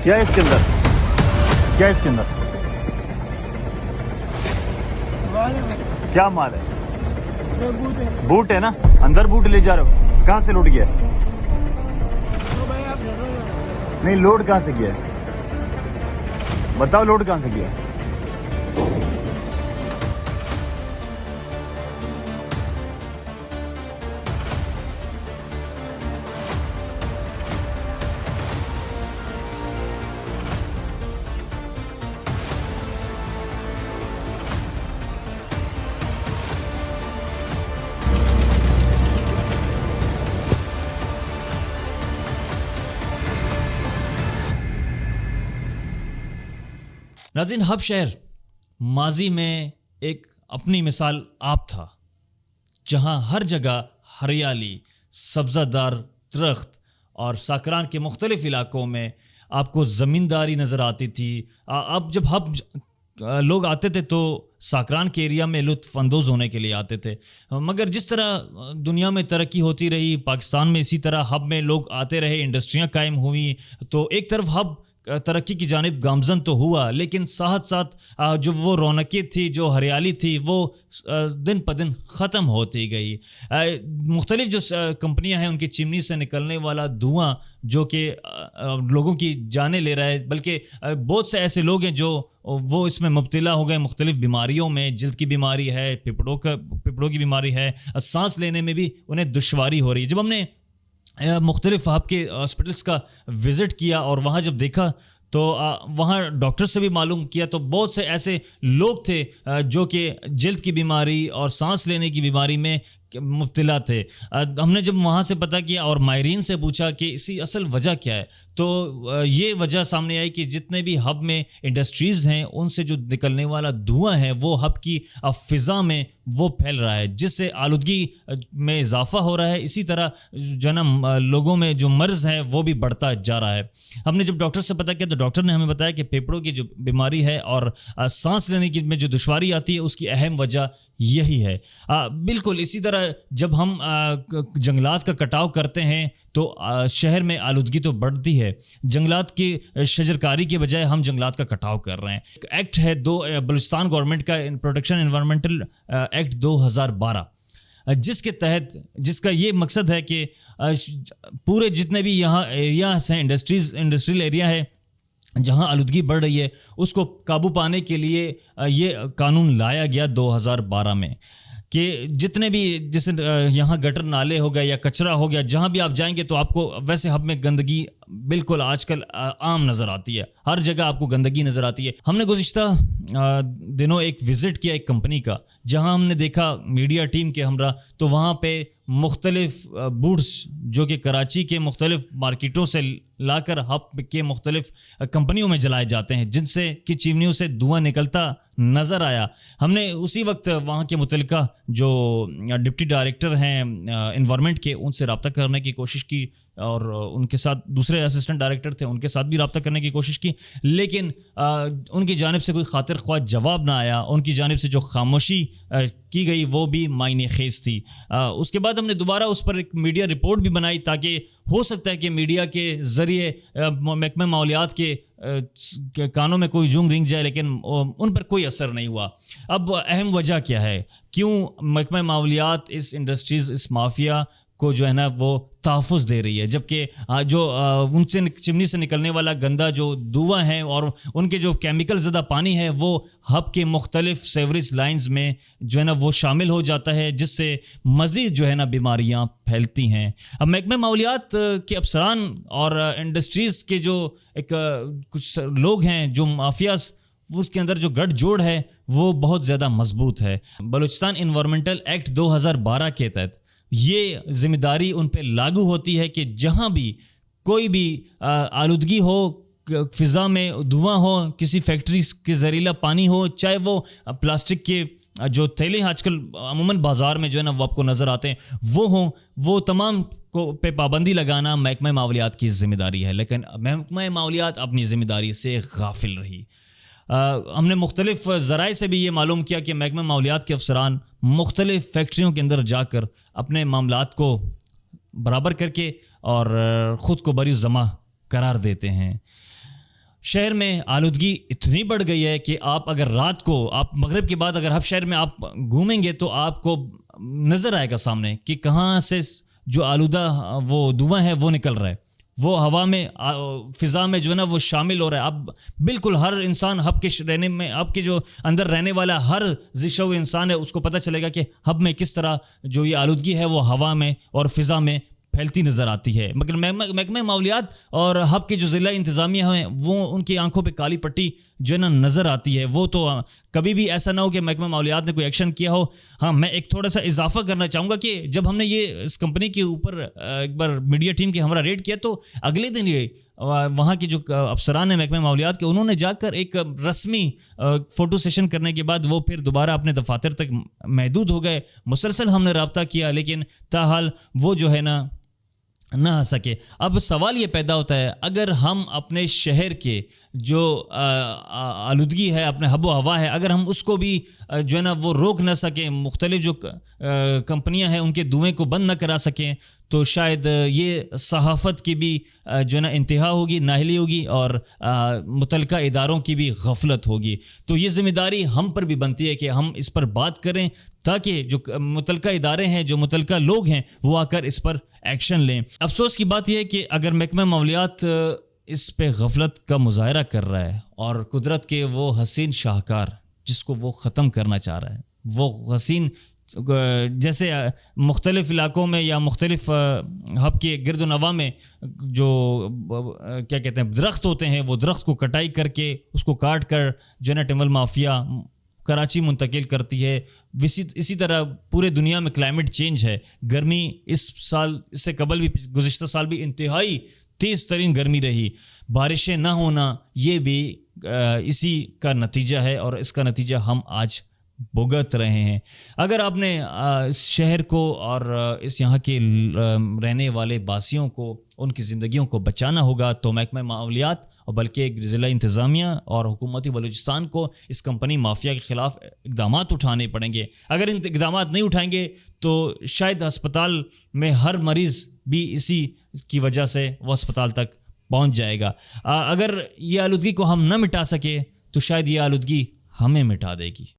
کیا ہے اس کے اندر؟ کیا ہے اس کے اندر؟ کیا مال ہے؟ بوٹ ہے نا؟ اندر بوٹ لے جا رہے ہو؟ کہاں سے لوٹ گیا ہے؟ نہیں، لوڈ کہاں سے کیا ہے؟ بتاؤ لوڈ کہاں سے کیا ہے؟ ناظرین، ہب شہر ماضی میں ایک اپنی مثال آپ تھا، جہاں ہر جگہ ہریالی، سبزہ دار درخت اور ساکران کے مختلف علاقوں میں آپ کو زمینداری نظر آتی تھی. اب جب ہب لوگ آتے تھے تو ساکران کے ایریا میں لطف اندوز ہونے کے لیے آتے تھے، مگر جس طرح دنیا میں ترقی ہوتی رہی، پاکستان میں اسی طرح ہب میں لوگ آتے رہے، انڈسٹریاں قائم ہوئیں، تو ایک طرف ہب ترقی کی جانب گامزن تو ہوا، لیکن ساتھ ساتھ جو وہ رونقیں تھی، جو ہریالی تھی، وہ دن پہ دن ختم ہوتی گئی. مختلف جو کمپنیاں ہیں ان کی چمنی سے نکلنے والا دھواں جو کہ لوگوں کی جانیں لے رہا ہے، بلکہ بہت سے ایسے لوگ ہیں جو وہ اس میں مبتلا ہو گئے مختلف بیماریوں میں. جلد کی بیماری ہے، پھپھڑوں کی بیماری ہے، سانس لینے میں بھی انہیں دشواری ہو رہی ہے. جب ہم نے مختلف آپ کے ہاسپٹلس کا وزٹ کیا اور وہاں جب دیکھا تو وہاں ڈاکٹر سے بھی معلوم کیا تو بہت سے ایسے لوگ تھے جو کہ جلد کی بیماری اور سانس لینے کی بیماری میں مبتلا تھے. ہم نے جب وہاں سے پتہ کیا اور ماہرین سے پوچھا کہ اسی اصل وجہ کیا ہے، تو یہ وجہ سامنے آئی کہ جتنے بھی ہب میں انڈسٹریز ہیں ان سے جو نکلنے والا دھواں ہے وہ ہب کی فضا میں وہ پھیل رہا ہے، جس سے آلودگی میں اضافہ ہو رہا ہے. اسی طرح جو ہے نا لوگوں میں جو مرض ہے وہ بھی بڑھتا جا رہا ہے. ہم نے جب ڈاکٹر سے پتہ کیا تو ڈاکٹر نے ہمیں بتایا کہ پھیپھڑوں کی جو بیماری ہے اور سانس لینے کی میں جو دشواری آتی ہے اس کی اہم وجہ یہی ہے. بالکل اسی طرح جب ہم جنگلات کا کٹاؤ کرتے ہیں تو شہر میں آلودگی تو بڑھتی ہے. جنگلات کی شجرکاری کے بجائے ہم جنگلات کا کٹاؤ کر رہے ہیں. ایک ایکٹ ہے بلوچستان گورنمنٹ کا پروٹیکشن انوائرمنٹل ایکٹ 2012، جس کے تحت جس کا یہ مقصد ہے کہ پورے جتنے بھی یہاں ایریاز ہیں، انڈسٹریل ایریا ہے جہاں آلودگی بڑھ رہی ہے، اس کو قابو پانے کے لیے یہ قانون لایا گیا 2012 میں کہ جتنے بھی جیسے یہاں گٹر نالے ہو گئے یا کچرا ہو گیا، جہاں بھی آپ جائیں گے تو آپ کو ویسے ہب میں گندگی بالکل آج کل عام نظر آتی ہے، ہر جگہ آپ کو گندگی نظر آتی ہے. ہم نے گزشتہ دنوں ایک وزٹ کیا ایک کمپنی کا، جہاں ہم نے دیکھا میڈیا ٹیم کے ہمراہ، تو وہاں پہ مختلف بوٹس جو کہ کراچی کے مختلف مارکیٹوں سے لا کر ہب کے مختلف کمپنیوں میں جلائے جاتے ہیں، جن سے کی چمنیوں سے دھواں نکلتا نظر آیا. ہم نے اسی وقت وہاں کے متعلقہ جو ڈپٹی ڈائریکٹر ہیں انوائرمنٹ کے، ان سے رابطہ کرنے کی کوشش کی اور ان کے ساتھ دوسرے اسسٹنٹ ڈائریکٹر تھے، ان کے ساتھ بھی رابطہ کرنے کی کوشش کی، لیکن ان کی جانب سے کوئی خاطر خواہ جواب نہ آیا. ان کی جانب سے جو خاموشی کی گئی وہ بھی معنی خیز تھی. اس کے بعد ہم نے دوبارہ اس پر ایک میڈیا رپورٹ بھی بنائی تاکہ ہو سکتا ہے کہ میڈیا کے ذریعے محکمہ ماحولیات کے کانوں میں کوئی جونگ رنگ جائے، لیکن ان پر کوئی اثر نہیں ہوا. اب اہم وجہ کیا ہے، کیوں محکمہ ماحولیات اس انڈسٹریز، اس مافیا کو جو ہے نا وہ تحفظ دے رہی ہے، جبکہ جو ان سے چمنی سے نکلنے والا گندا جو دھواں ہے اور ان کے جو کیمیکل زدہ پانی ہے وہ ہب کے مختلف سیوریج لائنز میں جو ہے نا وہ شامل ہو جاتا ہے، جس سے مزید جو ہے نا بیماریاں پھیلتی ہیں. اب محکمہ ماحولیات کے افسران اور انڈسٹریز کے جو ایک کچھ لوگ ہیں جو مافیاز، اس کے اندر جو گٹھ جوڑ ہے وہ بہت زیادہ مضبوط ہے. بلوچستان انوائرمنٹل ایکٹ 2012 کے تحت یہ ذمہ داری ان پہ لاگو ہوتی ہے کہ جہاں بھی کوئی بھی آلودگی ہو، فضا میں دھواں ہو، کسی فیکٹری کے زہریلا پانی ہو، چاہے وہ پلاسٹک کے جو تھیلے آج کل عموماً بازار میں جو ہے نا وہ آپ کو نظر آتے ہیں وہ ہوں، وہ تمام کو پہ پابندی لگانا محکمہ ماحولیات کی ذمہ داری ہے. لیکن محکمہ ماحولیات اپنی ذمہ داری سے غافل رہی. ہم نے مختلف ذرائع سے بھی یہ معلوم کیا کہ محکمہ ماحولیات کے افسران مختلف فیکٹریوں کے اندر جا کر اپنے معاملات کو برابر کر کے اور خود کو بری ذمہ قرار دیتے ہیں. شہر میں آلودگی اتنی بڑھ گئی ہے کہ آپ اگر رات کو آپ مغرب کے بعد اگر ہب شہر میں آپ گھومیں گے تو آپ کو نظر آئے گا سامنے کہ کہاں سے جو آلودہ وہ دھواں ہے وہ نکل رہا ہے، وہ ہوا میں فضا میں جو ہے نا وہ شامل ہو رہا ہے. اب بالکل ہر انسان ہب کے رہنے میں، ہب کے جو اندر رہنے والا ہر ذی شعور انسان ہے اس کو پتہ چلے گا کہ ہب میں کس طرح جو یہ آلودگی ہے وہ ہوا میں اور فضا میں پھیلتی نظر آتی ہے. مگر محکمہ ماحولیات اور ہب کے جو ضلع انتظامیہ ہیں وہ ان کی آنکھوں پہ کالی پٹی جو ہے نا نظر آتی ہے. وہ تو کبھی بھی ایسا نہ ہو کہ محکمہ ماحولیات نے کوئی ایکشن کیا ہو. ہاں میں ایک تھوڑا سا اضافہ کرنا چاہوں گا کہ جب ہم نے یہ اس کمپنی کے اوپر ایک بار میڈیا ٹیم کے ہمارا ریڈ کیا تو اگلے دن یہ وہاں کے جو افسران ہیں محکمہ ماحولیات کے انہوں نے جا کر ایک رسمی فوٹو سیشن کرنے کے بعد وہ پھر دوبارہ اپنے دفاتر تک محدود ہو گئے. مسلسل ہم نے رابطہ کیا لیکن تاحال وہ جو ہے نا نہ آ سکے. اب سوال یہ پیدا ہوتا ہے اگر ہم اپنے شہر کے جو آلودگی ہے، اپنے ہب و ہوا ہے، اگر ہم اس کو بھی جو ہے نا وہ روک نہ سکیں، مختلف جو کمپنیاں ہیں ان کے دھوئیں کو بند نہ کرا سکیں تو شاید یہ صحافت کی بھی جو ہے نا انتہا ہوگی، نااہلی ہوگی اور متعلقہ اداروں کی بھی غفلت ہوگی. تو یہ ذمہ داری ہم پر بھی بنتی ہے کہ ہم اس پر بات کریں تاکہ جو متعلقہ ادارے ہیں، جو متعلقہ لوگ ہیں وہ آ کر اس پر ایکشن لیں. افسوس کی بات یہ ہے کہ اگر محکمہ ماحولیات اس پہ غفلت کا مظاہرہ کر رہا ہے اور قدرت کے وہ حسین شاہکار جس کو وہ ختم کرنا چاہ رہا ہے، وہ حسین جیسے مختلف علاقوں میں یا مختلف ہب کے گرد و نواح میں جو کیا کہتے ہیں درخت ہوتے ہیں، وہ درخت کو کٹائی کر کے اس کو کاٹ کر جو ہے نا ٹمبر مافیا کراچی منتقل کرتی ہے. اسی طرح پورے دنیا میں کلائمیٹ چینج ہے. گرمی اس سال، اس سے قبل بھی گزشتہ سال بھی انتہائی تیز ترین گرمی رہی. بارشیں نہ ہونا یہ بھی اسی کا نتیجہ ہے اور اس کا نتیجہ ہم آج بھگت رہے ہیں. اگر آپ نے اس شہر کو اور اس یہاں کے رہنے والے باسیوں کو، ان کی زندگیوں کو بچانا ہوگا تو محکمہ ماحولیات اور بلکہ ضلع انتظامیہ اور حکومتی بلوچستان کو اس کمپنی مافیا کے خلاف اقدامات اٹھانے پڑیں گے. اگر ان اقدامات نہیں اٹھائیں گے تو شاید ہسپتال میں ہر مریض بھی اسی کی وجہ سے وہ ہسپتال تک پہنچ جائے گا. اگر یہ آلودگی کو ہم نہ مٹا سکے تو شاید یہ آلودگی ہمیں مٹا دے گی.